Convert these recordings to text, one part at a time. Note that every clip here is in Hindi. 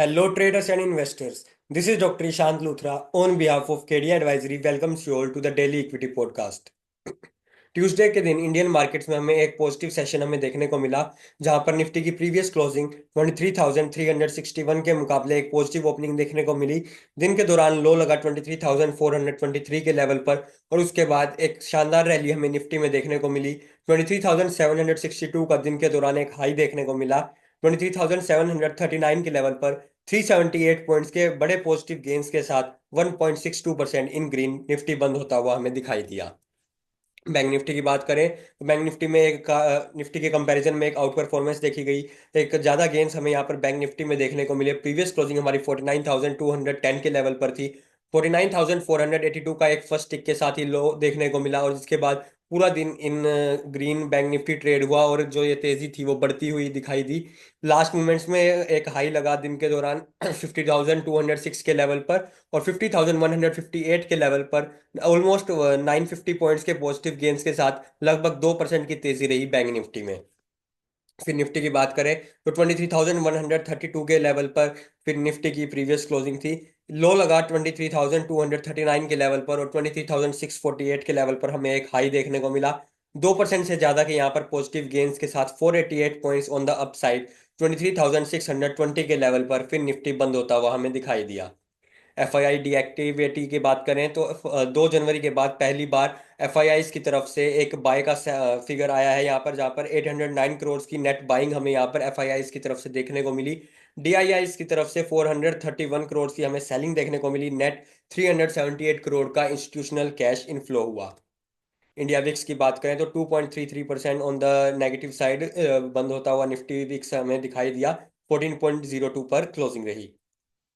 Hello, traders and investors. This is Dr. Ishant Luthra on behalf of KD Advisory. Welcomes you all to the Daily Equity Podcast. Tuesday के दिन इंडियन मार्केट्स में हमें एक पॉजिटिव सेशन हमें देखने को मिला, जहां पर निफ्टी की प्रीवियस क्लोजिंग 23,361 के मुकाबले एक पॉजिटिव ओपनिंग देखने को मिली। दिन के दौरान लो लगा 23,423 के लेवल पर, और उसके बाद एक शानदार रैली हमें निफ्टी में देखने को मिली। 23,762 का दिन के दौरान एक हाई देखने को मिला। 23,739 के लेवल पर 378 पॉइंट्स के बड़े पॉजिटिव गेंस के साथ 1.62% इन ग्रीन निफ्टी बंद होता हुआ हमें दिखाई दिया। बैंक निफ्टी की बात करें तो बैंक निफ्टी में निफ्टी के कंपैरिजन में एक आउट परफॉर्मेंस देखी गई। एक ज्यादा गेंस हमें यहाँ पर बैंक निफ्टी में देखने को मिले। प्रीवियस क्लोजिंग हमारी 49,210 के लेवल पर थी। 49,482 का एक फर्स्ट टिक के साथ ही लो देखने को मिला, और जिसके बाद पूरा दिन इन ग्रीन बैंक निफ्टी ट्रेड हुआ, और जो ये तेजी थी वो बढ़ती हुई दिखाई दी। लास्ट मोमेंट्स में एक हाई लगा दिन के दौरान 50,206 के लेवल पर, और 50,158 के लेवल पर ऑलमोस्ट 950 पॉइंट्स के पॉजिटिव गेंस के साथ लगभग 2% की तेजी रही बैंक निफ्टी में। फिर निफ्टी की बात करें तो 23,132 के लेवल पर फिर निफ्टी की प्रीवियस क्लोजिंग थी। लो लगा 23,239 के लेवल पर, और 23,648 के लेवल पर हमें एक हाई देखने को मिला। 2% से ज्यादा के यहाँ पर पॉजिटिव गेंस के साथ 488 पॉइंट्स ऑन द अपसाइड 23,620 के लेवल पर फिर निफ्टी बंद होता हुआ हमें दिखाई दिया। एफआईआई डीएक्टिविटी की बात करें तो 2 जनवरी के बाद पहली बार एफआईआई की तरफ से एक बाय का फिगर आया है यहाँ पर, जहाँ पर 809 करोड़ की नेट बाइंग हमें यहाँ पर एफआईआई की तरफ से देखने को मिली। डीआईआई की तरफ से 431 करोड़ की हमें सेलिंग देखने को मिली। नेट 378 करोड़ का इंस्टीट्यूशनल कैश इनफ्लो हुआ। इंडिया विक्स की बात करें तो 2.33% ऑन द नेगेटिव साइड बंद होता हुआ निफ्टी विक्स हमें दिखाई दिया। 14.02 पर क्लोजिंग रही।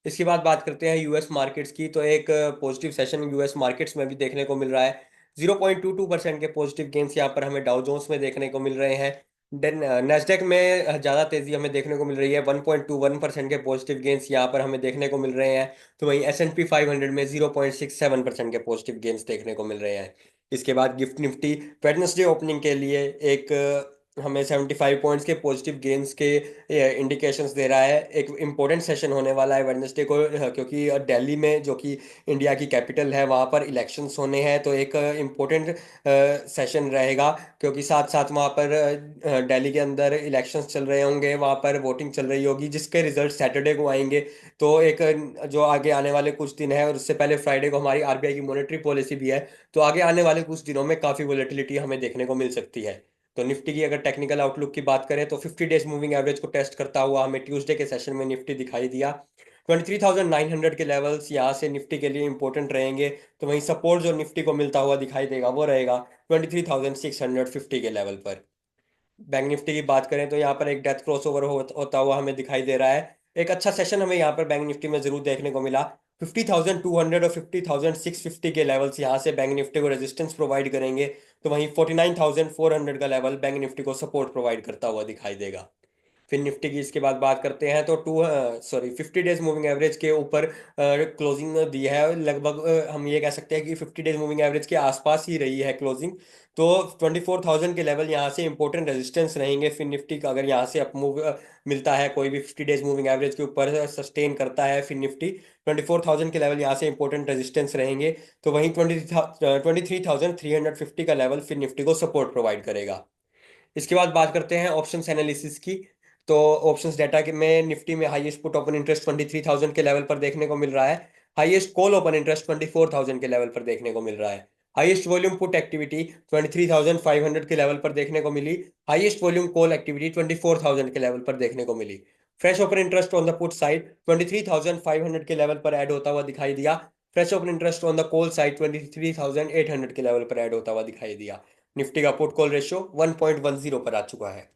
इसके बाद बात करते हैं यूएस मार्केट्स की, तो एक पॉजिटिव सेशन यूएस मार्केट्स में भी देखने को मिल रहा है। 0.22% के पॉजिटिव गेंस यहाँ पर हमें डाउ जोन्स में देखने को मिल रहे हैं। देन नेस्डेक में ज़्यादा तेजी हमें देखने को मिल रही है। 1.21% के पॉजिटिव गेंस यहाँ पर हमें देखने को मिल रहे हैं। तो वहीं S&P 500 में 0.67% के पॉजिटिव गेंस देखने को मिल रहे हैं। इसके बाद गिफ्ट निफ्टी वेडनेसडे ओपनिंग के लिए एक हमें 75 पॉइंट्स के पॉजिटिव गेंस के इंडिकेशंस दे रहा है। एक इम्पोर्टेंट सेशन होने वाला है वेडनेसडे को, क्योंकि दिल्ली में जो कि इंडिया की कैपिटल है वहाँ पर इलेक्शंस होने हैं। तो एक इम्पोर्टेंट सेशन रहेगा, क्योंकि साथ साथ वहाँ पर दिल्ली के अंदर इलेक्शंस चल रहे होंगे, वहाँ पर वोटिंग चल रही होगी, जिसके रिजल्ट सैटरडे को आएंगे। तो एक जो आगे आने वाले कुछ दिन है, और उससे पहले फ्राइडे को हमारी आरबीआई की मॉनेटरी पॉलिसी भी है। तो आगे आने वाले कुछ दिनों में काफ़ी वोलेटिलिटी हमें देखने को मिल सकती है। तो निफ्टी की अगर टेक्निकल आउटलुक की बात करें तो 50 डेज मूविंग एवरेज को टेस्ट करता हुआ हमें ट्यूसडे के सेशन में निफ्टी दिखाई दिया। 23,900 के लेवल्स यहाँ से निफ्टी के लिए इंपॉर्टेंट रहेंगे। तो वहीं सपोर्ट जो निफ्टी को मिलता हुआ दिखाई देगा वो रहेगा 23,650 के लेवल पर। बैंक निफ्टी की बात करें तो यहाँ पर एक डेथ क्रॉसओवर होता हुआ हमें दिखाई दे रहा है। एक अच्छा सेशन हमें यहाँ पर बैंक निफ्टी में जरूर देखने को मिला। 50,200 और 50,650 के लेवल्स यहाँ से बैंक निफ्टी को रेजिस्टेंस प्रोवाइड करेंगे। तो वहीं 49,400 का लेवल बैंक निफ्टी को सपोर्ट प्रोवाइड करता हुआ दिखाई देगा। फिर निफ्टी की इसके बाद बात करते हैं तो 50 डेज मूविंग एवरेज के ऊपर क्लोजिंग दी है लगभग। हम ये कह सकते हैं कि 50 डेज मूविंग एवरेज के आसपास ही रही है क्लोजिंग। तो 24,000 के लेवल यहाँ से इंपॉर्टेंट रेजिस्टेंस रहेंगे। फिर निफ्टी का अगर यहाँ से अप मूव मिलता है, कोई भी 50 डेज मूविंग एवरेज के ऊपर सस्टेन करता है, फिर निफ्टी 24,000 के लेवल यहाँ से इंपॉर्टेंट रेजिस्टेंस रहेंगे। तो वहीं 23,350 का लेवल फिर निफ्टी को सपोर्ट प्रोवाइड करेगा। इसके बाद बात करते हैं ऑप्शंस एनालिसिस की। तो ऑप्शंस डेटा के में निफ्टी में हाईएस्ट पुट ओपन इंटरेस्ट 23,000 के लेवल पर देखने को मिल रहा है। हाईएस्ट कॉल ओपन इंटरेस्ट 24,000 के लेवल पर देखने को मिल रहा है। हाईएस्ट वॉल्यूम पुट एक्टिविटी 23,500 के लेवल पर देखने को मिली। हाईएस्ट वॉल्यूम कॉल एक्टिविटी 24,000 के लेवल पर देखने को मिली। Fresh open interest on the put side 23,500 के लेवल पर ऐड होता हुआ दिखाई दिया। Fresh open interest on the call side 23,800 के लेवल पर ऐड होता हुआ दिखाई दिया। निफ्टी का पुट कॉल रेशियो 1.10 पर आ चुका है।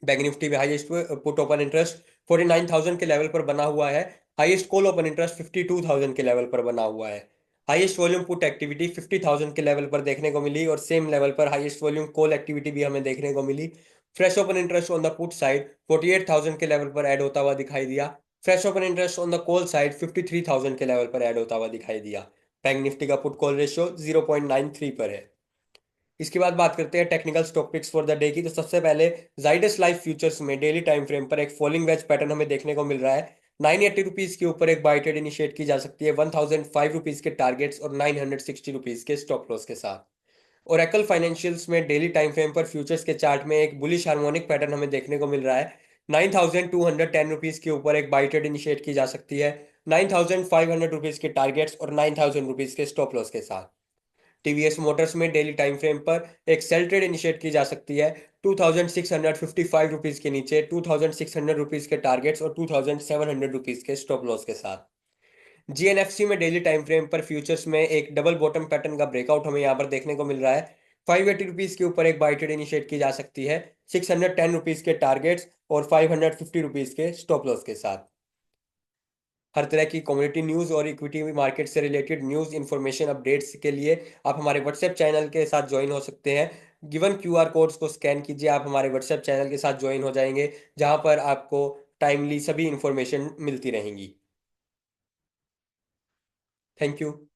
बैंक निफ्टी में हाईएस्ट पुट ओपन इंटरेस्ट 49,000 के लेवल पर बना हुआ है। हाईएस्ट कॉल ओपन इंटरेस्ट 52,000 के लेवल पर बना हुआ है। हाईएस्ट वॉल्यूम पुट एक्टिविटी 50,000 के लेवल पर देखने को मिली, और सेम लेवल पर हाईएस्ट वॉल्यूम कॉल एक्टिविटी भी हमें देखने को मिली। Fresh open interest on the put side 48,000 के लेवल पर ऐड होता हुआ दिखाई दिया। Fresh open interest on the call side 53,000 के लेवल पर ऐड होता हुआ दिखाई दिया। बैंक निफ्टी का पुट कॉल रेशियो 0.93 पर है। इसके बाद बात करते हैं technical stock picks for the day की। तो सबसे पहले जाइडस लाइफ फ्यूचर्स में डेली टाइम फ्रेम पर एक फॉलिंग वेज पैटर्न हमें देखने को मिल रहा है। ₹980 के ऊपर एक बाय ट्रेड इनिशिएट की जा सकती है ₹1005 के टारगेट्स और ₹960 के स्टॉप लॉस के साथ। ओरेकल फाइनेंशियल्स में डेली टाइम फ्रेम पर फ्यूचर्स के चार्ट में एक बुलिश हार्मोनिक पैटर्न हमें देखने को मिल रहा है। ₹9210 के ऊपर एक बाय ट्रेड इनिशिएट की जा सकती है ₹9500 के टारगेट्स और ₹9000 के स्टॉप लॉस के साथ। टीवीएस मोटर्स में डेली टाइम फ्रेम पर एक सेल ट्रेड इनिशिएट की जा सकती है ₹2655 के नीचे ₹2600 के टारगेट्स और ₹2700 के स्टॉप लॉस के साथ। जीएनएफसी में डेली टाइम फ्रेम पर फ्यूचर्स में एक डबल बॉटम पैटर्न का ब्रेकआउट हमें यहाँ पर देखने को मिल रहा है। ₹580 के ऊपर एक बाय ट्रेड इनिशिएट की जा सकती है ₹610 के टारगेट्स और ₹550 के स्टॉप लॉस के साथ। हर तरह की कम्युनिटी न्यूज़ और इक्विटी मार्केट से रिलेटेड न्यूज़ इन्फॉर्मेशन अपडेट्स के लिए आप हमारे व्हाट्सएप चैनल के साथ ज्वाइन हो सकते हैं। गिवन क्यूआर कोड्स को स्कैन कीजिए, आप हमारे व्हाट्सएप चैनल के साथ ज्वाइन हो जाएंगे, जहां पर आपको टाइमली सभी इन्फॉर्मेशन मिलती रहेंगी। Thank you.